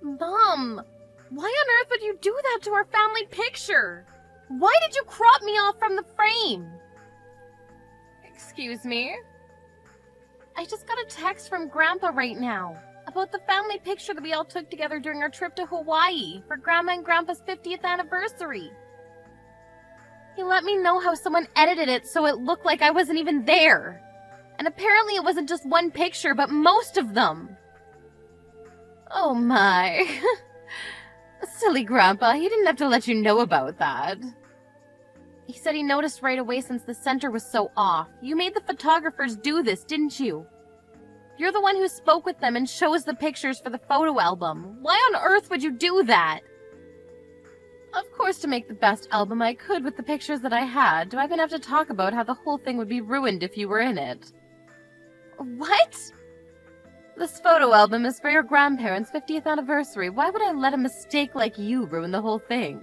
Mom, why on earth would you do that to our family picture? Why did you crop me off from the frame? Excuse me? I just got a text from Grandpa right now about the family picture that we all took together during our trip to Hawaii for Grandma and Grandpa's 50th anniversary. He let me know how someone edited it so it looked like I wasn't even there. And apparently it wasn't just one picture, but most of them. Oh my. Silly Grandpa, he didn't have to let you know about that. He said he noticed right away since the center was so off. You made the photographers do this, didn't you? You're the one who spoke with them and chose the pictures for the photo album. Why on earth would you do that? Of course, to make the best album I could with the pictures that I had. Do I even have to talk about how the whole thing would be ruined if you were in it? What? This photo album is for your grandparents' 50th anniversary. Why would I let a mistake like you ruin the whole thing?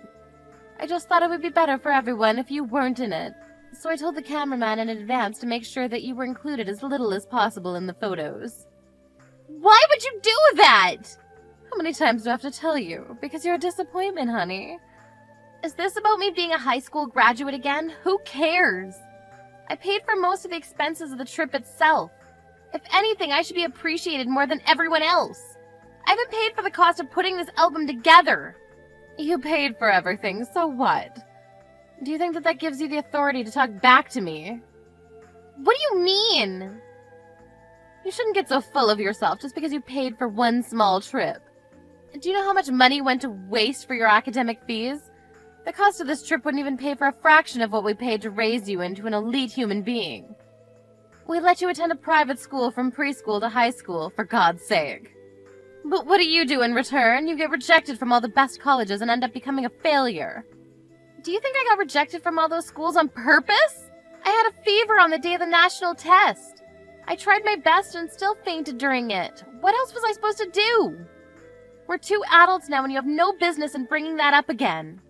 I just thought it would be better for everyone if you weren't in it. So I told the cameraman in advance to make sure that you were included as little as possible in the photos. Why would you do that? How many times do I have to tell you? Because you're a disappointment, honey. Is this about me being a high school graduate again? Who cares? I paid for most of the expenses of the trip itself. If anything, I should be appreciated more than everyone else. I haven't paid for the cost of putting this album together. You paid for everything, so what? Do you think that that gives you the authority to talk back to me? What do you mean? You shouldn't get so full of yourself just because you paid for one small trip. Do you know how much money went to waste for your academic fees? The cost of this trip wouldn't even pay for a fraction of what we paid to raise you into an elite human being. We let you attend a private school from preschool to high school, for God's sake. But what do you do in return? You get rejected from all the best colleges and end up becoming a failure. Do you think I got rejected from all those schools on purpose? I had a fever on the day of the national test. I tried my best and still fainted during it. What else was I supposed to do? We're two adults now and you have no business in bringing that up again.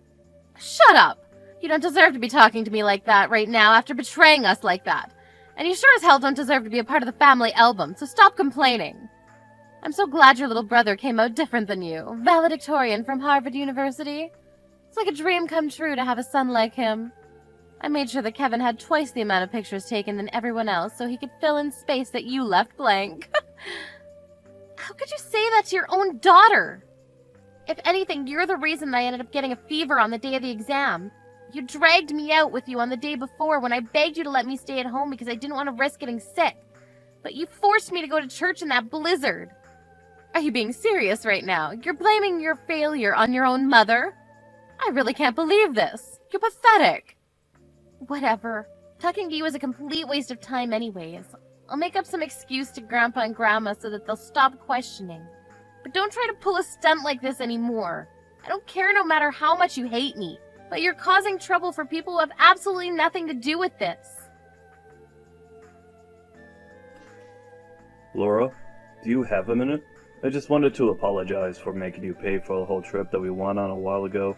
Shut up! You don't deserve to be talking to me like that right now after betraying us like that. And you sure as hell don't deserve to be a part of the family album, so stop complaining. I'm so glad your little brother came out different than you. Valedictorian from Harvard University. It's like a dream come true to have a son like him. I made sure that Kevin had twice the amount of pictures taken than everyone else so he could fill in space that you left blank. How could you say that to your own daughter? If anything, you're the reason I ended up getting a fever on the day of the exam. You dragged me out with you on the day before when I begged you to let me stay at home because I didn't want to risk getting sick. But you forced me to go to church in that blizzard. Are you being serious right now? You're blaming your failure on your own mother? I really can't believe this. You're pathetic. Whatever. Talking to you is a complete waste of time anyways. I'll make up some excuse to Grandpa and Grandma so that they'll stop questioning. But don't try to pull a stunt like this anymore. I don't care no matter how much you hate me, but you're causing trouble for people who have absolutely nothing to do with this. Laura, do you have a minute? I just wanted to apologize for making you pay for the whole trip that we went on a while ago.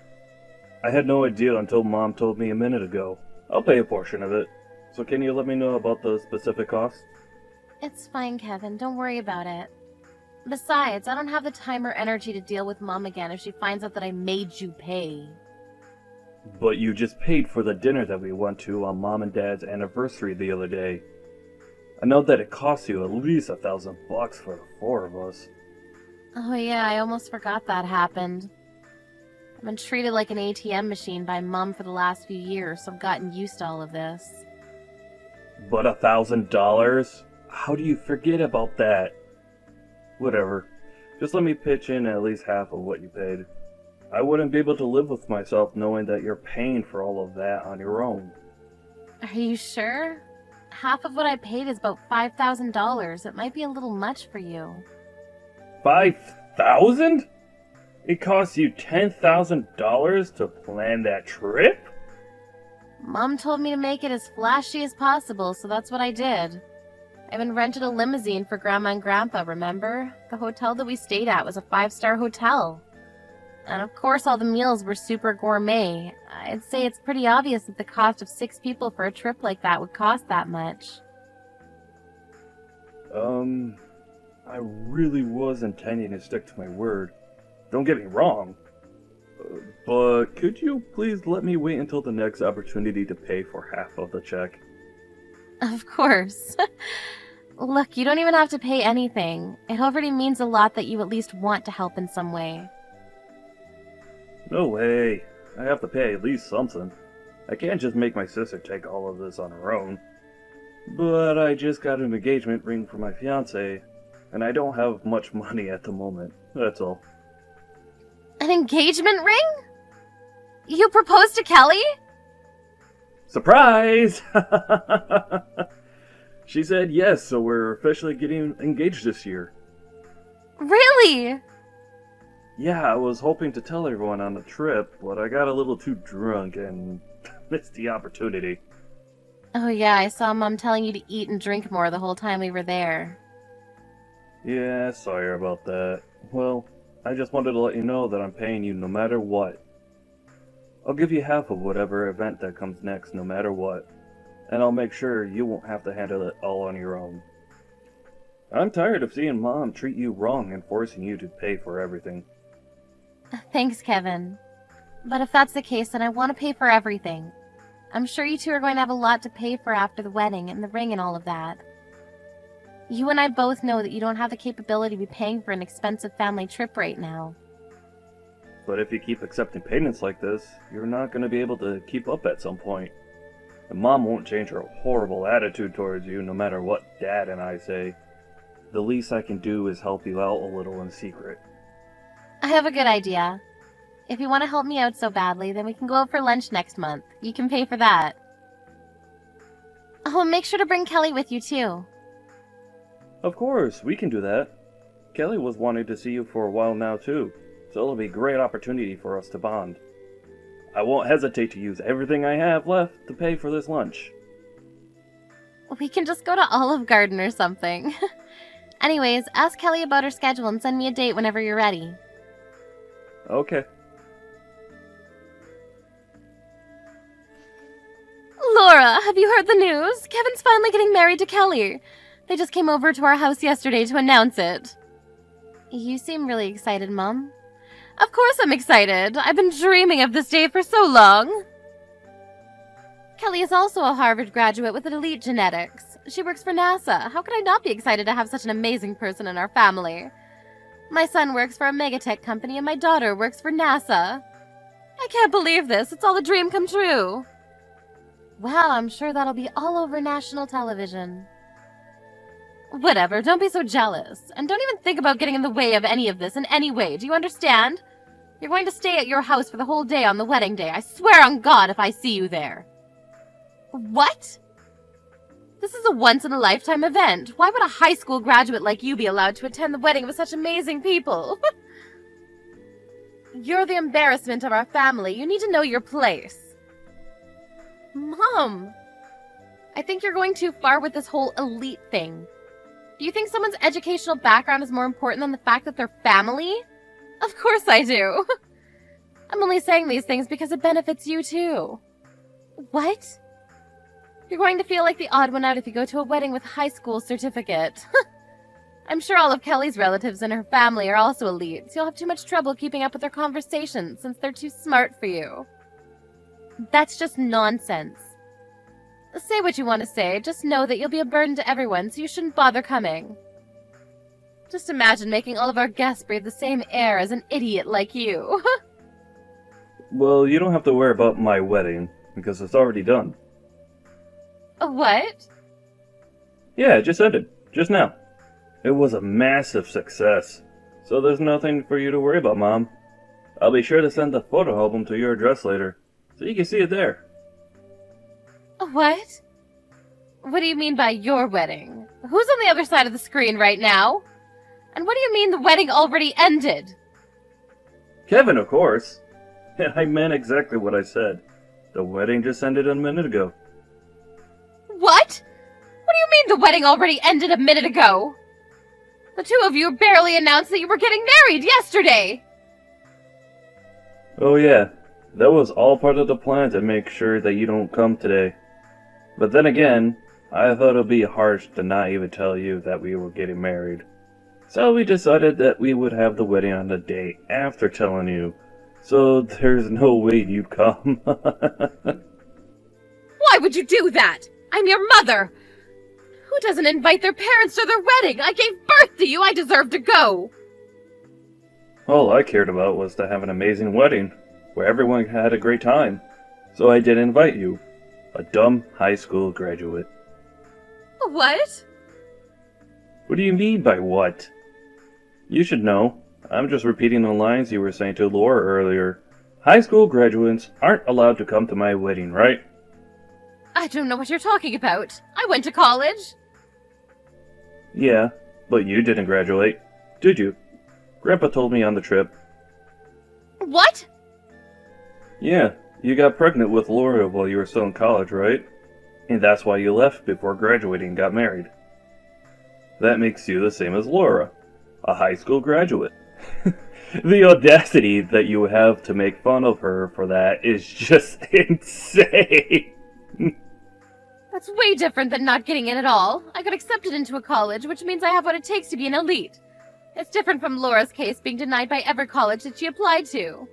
I had no idea until Mom told me a minute ago. I'll pay a portion of it. So can you let me know about the specific costs? It's fine, Kevin. Don't worry about it. Besides, I don't have the time or energy to deal with Mom again if she finds out that I made you pay. But you just paid for the dinner that we went to on Mom and Dad's anniversary the other day. I know that it cost you at least $1,000 for the four of us. Oh yeah, I almost forgot that happened. I've been treated like an ATM machine by Mom for the last few years, so I've gotten used to all of this. But $1,000? How do you forget about that? Whatever. Just let me pitch in at least half of what you paid. I wouldn't be able to live with myself knowing that you're paying for all of that on your own. Are you sure? Half of what I paid is about $5,000. It might be a little much for you. 5,000? It cost you $10,000 to plan that trip? Mom told me to make it as flashy as possible, so that's what I did. I even rented a limousine for Grandma and Grandpa, remember? The hotel that we stayed at was a 5-star hotel. And of course all the meals were super gourmet. I'd say it's pretty obvious that the cost of 6 people for a trip like that would cost that much. I really was intending to stick to my word. don't get me wrong. But could you please let me wait until the next opportunity to pay for half of the check? Of course. Look, you don't even have to pay anything. It already means a lot that you at least want to help in some way. No way. I have to pay at least something. I can't just make my sister take all of this on her own. But I just got an engagement ring for my fiancé, and I don't have much money at the moment. That's all. An engagement ring? You proposed to Kelly? Surprise! She said yes, so we're officially getting engaged this year. Really? Yeah, I was hoping to tell everyone on the trip, but I got a little too drunk and missed the opportunity. Oh yeah, I saw Mom telling you to eat and drink more the whole time we were there. Yeah, sorry about that. Well, I just wanted to let you know that I'm paying you no matter what. I'll give you half of whatever event that comes next, no matter what. And I'll make sure you won't have to handle it all on your own. I'm tired of seeing Mom treat you wrong and forcing you to pay for everything. Thanks, Kevin. But if that's the case, then I want to pay for everything. I'm sure you two are going to have a lot to pay for after the wedding and the ring and all of that. You and I both know that you don't have the capability to be paying for an expensive family trip right now. But if you keep accepting payments like this, you're not going to be able to keep up at some point. And Mom won't change her horrible attitude towards you no matter what Dad and I say. The least I can do is help you out a little in secret. I have a good idea. If you want to help me out so badly, then we can go out for lunch next month. You can pay for that. Oh, and make sure to bring Kelly with you, too. Of course, we can do that. Kelly was wanting to see you for a while now, too, so it'll be a great opportunity for us to bond. I won't hesitate to use everything I have left to pay for this lunch. We can just go to Olive Garden or something. Anyways, ask Kelly about her schedule and send me a date whenever you're ready. Okay. Laura, have you heard the news? Kevin's finally getting married to Kelly. They just came over to our house yesterday to announce it. You seem really excited, Mom. Of course I'm excited. I've been dreaming of this day for so long. Kelly is also a Harvard graduate with elite genetics. She works for NASA. How could I not be excited to have such an amazing person in our family? My son works for a megatech company and my daughter works for NASA. I can't believe this. It's all a dream come true. Wow, I'm sure that'll be all over national television. Whatever, don't be so jealous. And don't even think about getting in the way of any of this in any way, do you understand? You're going to stay at your house for the whole day on the wedding day. I swear on God if I see you there. What? This is a once-in-a-lifetime event. Why would a high school graduate like you be allowed to attend the wedding with such amazing people? You're the embarrassment of our family. You need to know your place. Mom! I think you're going too far with this whole elite thing. Do you think someone's educational background is more important than the fact that they're family? Of course I do. I'm only saying these things because it benefits you too. What? You're going to feel like the odd one out if you go to a wedding with a high school certificate. I'm sure all of Kelly's relatives and her family are also elite, so you'll have too much trouble keeping up with their conversations since they're too smart for you. That's just nonsense. Say what you want to say, just know that you'll be a burden to everyone, so you shouldn't bother coming. Just imagine making all of our guests breathe the same air as an idiot like you. Well, you don't have to worry about my wedding, because it's already done. What? Yeah, it just ended. Just now. It was a massive success. So there's nothing for you to worry about, Mom. I'll be sure to send the photo album to your address later, so you can see it there. What? What do you mean by your wedding? Who's on the other side of the screen right now? And what do you mean the wedding already ended? Kevin, of course. I meant exactly what I said. The wedding just ended a minute ago. What? What do you mean the wedding already ended a minute ago? The two of you barely announced that you were getting married yesterday! Oh yeah, that was all part of the plan to make sure that you don't come today. But then again, I thought it would be harsh to not even tell you that we were getting married. So we decided that we would have the wedding on the day after telling you. So there's no way you'd come. Why would you do that? I'm your mother! Who doesn't invite their parents to their wedding? I gave birth to you! I deserve to go! All I cared about was to have an amazing wedding, where everyone had a great time. So I did invite you. A dumb high school graduate. What? What do you mean by what? You should know. I'm just repeating the lines you were saying to Laura earlier. High school graduates aren't allowed to come to my wedding, right? I don't know what you're talking about. I went to college. Yeah, but you didn't graduate, did you? Grandpa told me on the trip. What? Yeah, you got pregnant with Laura while you were still in college, right? And that's why you left before graduating and got married. That makes you the same as Laura, a high school graduate. The audacity that you have to make fun of her for that is just insane. That's way different than not getting in at all. I got accepted into a college, which means I have what it takes to be an elite. It's different from Laura's case being denied by every college that she applied to.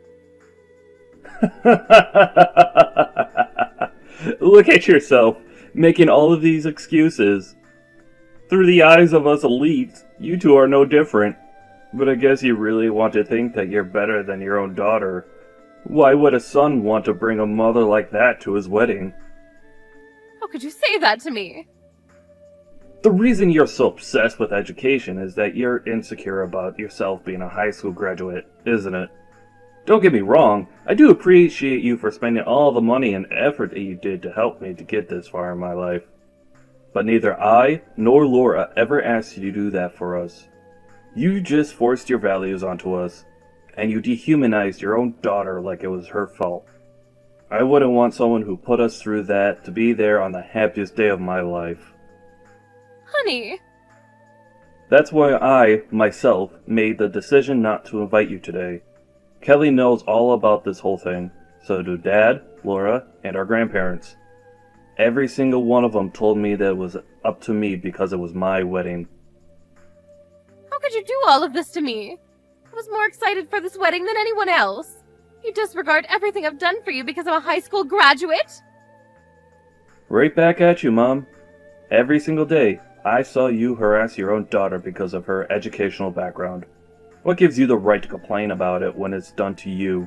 Look at yourself, making all of these excuses. Through the eyes of us elites, you two are no different. But I guess you really want to think that you're better than your own daughter. Why would a son want to bring a mother like that to his wedding? How could you say that to me? The reason you're so obsessed with education is that you're insecure about yourself being a high school graduate, isn't it? Don't get me wrong, I do appreciate you for spending all the money and effort that you did to help me to get this far in my life. But neither I nor Laura ever asked you to do that for us. You just forced your values onto us, and you dehumanized your own daughter like it was her fault. I wouldn't want someone who put us through that to be there on the happiest day of my life. Honey. That's why I, myself, made the decision not to invite you today. Kelly knows all about this whole thing, so do Dad, Laura, and our grandparents. Every single one of them told me that it was up to me because it was my wedding. How could you do all of this to me? I was more excited for this wedding than anyone else. You disregard everything I've done for you because I'm a high school graduate? Right back at you, Mom. Every single day, I saw you harass your own daughter because of her educational background. What gives you the right to complain about it when it's done to you?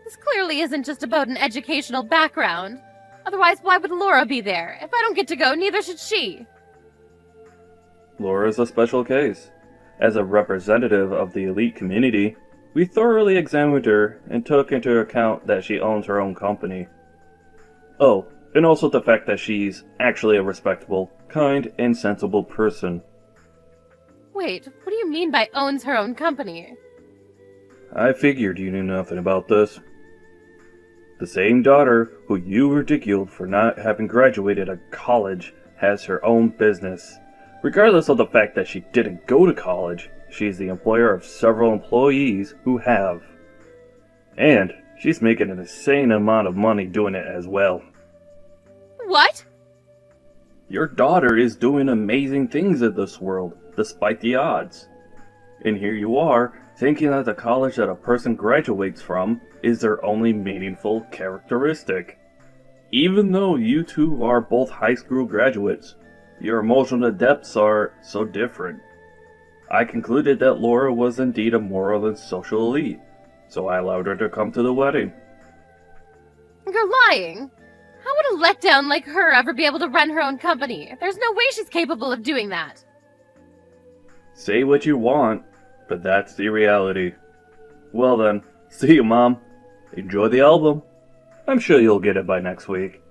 This clearly isn't just about an educational background. Otherwise, why would Laura be there? If I don't get to go, neither should she. Laura's a special case. As a representative of the elite community, we thoroughly examined her and took into account that she owns her own company. Oh, and also the fact that she's actually a respectable, kind, and sensible person. Wait, what do you mean by owns her own company? I figured you knew nothing about this. The same daughter who you ridiculed for not having graduated a college has her own business. Regardless of the fact that she didn't go to college, she's the employer of several employees who have. And she's making an insane amount of money doing it as well. What? Your daughter is doing amazing things in this world, despite the odds. And here you are, thinking that the college that a person graduates from is their only meaningful characteristic. Even though you two are both high school graduates, your emotional depths are so different. I concluded that Laura was indeed a moral and social elite, so I allowed her to come to the wedding. You're lying. How would a letdown like her ever be able to run her own company? There's no way she's capable of doing that. Say what you want, but that's the reality. Well then, see you, Mom. Enjoy the album. I'm sure you'll get it by next week.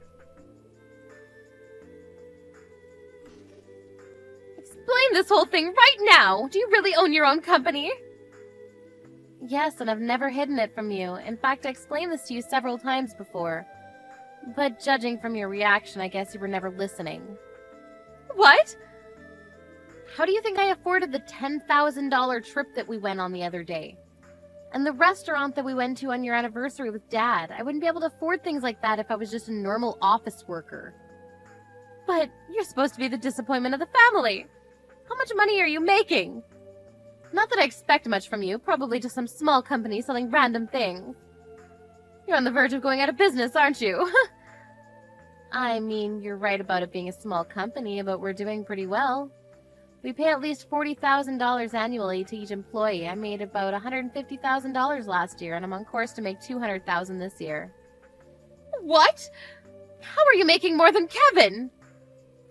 Explain this whole thing right now. Do you really own your own company? Yes, and I've never hidden it from you. In fact, I explained this to you several times before. But judging from your reaction, I guess you were never listening. What? How do you think I afforded the $10,000 trip that we went on the other day? And the restaurant that we went to on your anniversary with Dad? I wouldn't be able to afford things like that if I was just a normal office worker. But you're supposed to be the disappointment of the family. How much money are you making? Not that I expect much from you, probably just some small company selling random things. You're on the verge of going out of business, aren't you? I mean, you're right about it being a small company, but we're doing pretty well. We pay at least $40,000 annually to each employee. I made about $150,000 last year, and I'm on course to make $200,000 this year. What? How are you making more than Kevin?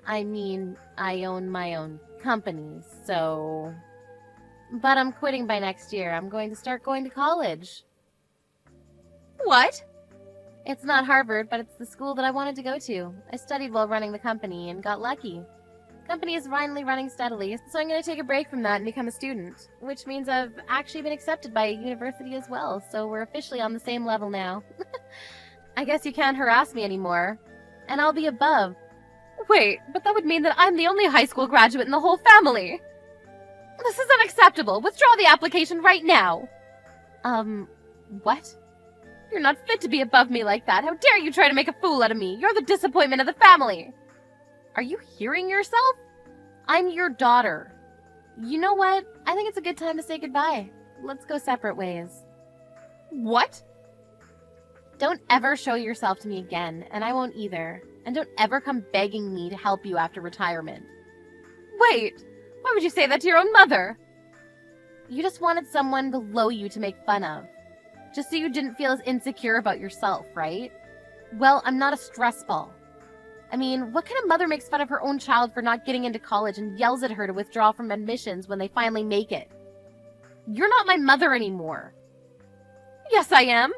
I mean, I own my own company, so... But I'm quitting by next year. I'm going to start going to college. What? It's not Harvard, but it's the school that I wanted to go to. I studied while running the company and got lucky. Company is finally running steadily, so I'm going to take a break from that and become a student, which means I've actually been accepted by a university as well, so we're officially on the same level now. I guess you can't harass me anymore, and I'll be above. Wait, but that would mean that I'm the only high school graduate in the whole family. This is unacceptable. Withdraw the application right now. What? You're not fit to be above me like that. How dare you try to make a fool out of me? You're the disappointment of the family. Are you hearing yourself? I'm your daughter. You know what? I think it's a good time to say goodbye. Let's go separate ways. What? Don't ever show yourself to me again, and I won't either. And don't ever come begging me to help you after retirement. Wait, why would you say that to your own mother? You just wanted someone below you to make fun of. Just so you didn't feel as insecure about yourself, right? Well, I'm not a stress ball. I mean, what kind of mother makes fun of her own child for not getting into college and yells at her to withdraw from admissions when they finally make it? You're not my mother anymore. Yes, I am.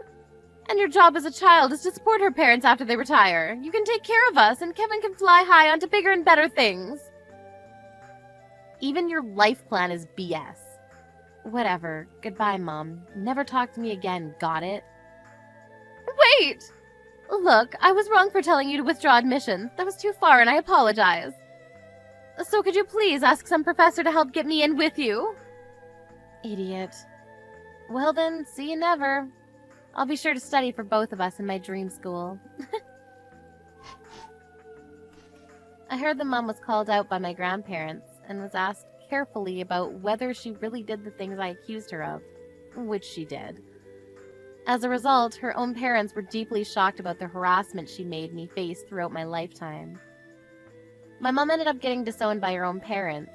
And your job as a child is to support her parents after they retire. You can take care of us, and Kevin can fly high onto bigger and better things. Even your life plan is BS. Whatever. Goodbye, Mom. Never talk to me again, got it? Wait! Look, I was wrong for telling you to withdraw admissions. That was too far, and I apologize. So could you please ask some professor to help get me in with you? Idiot. Well then, see you never. I'll be sure to study for both of us in my dream school. I heard the mom was called out by my grandparents and was asked carefully about whether she really did the things I accused her of, which she did. As a result, her own parents were deeply shocked about the harassment she made me face throughout my lifetime. My mom ended up getting disowned by her own parents.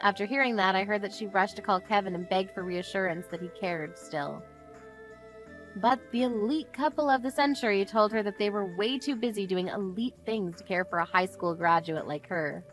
After hearing that, I heard that she rushed to call Kevin and beg for reassurance that he cared still. But the elite couple of the century told her that they were way too busy doing elite things to care for a high school graduate like her.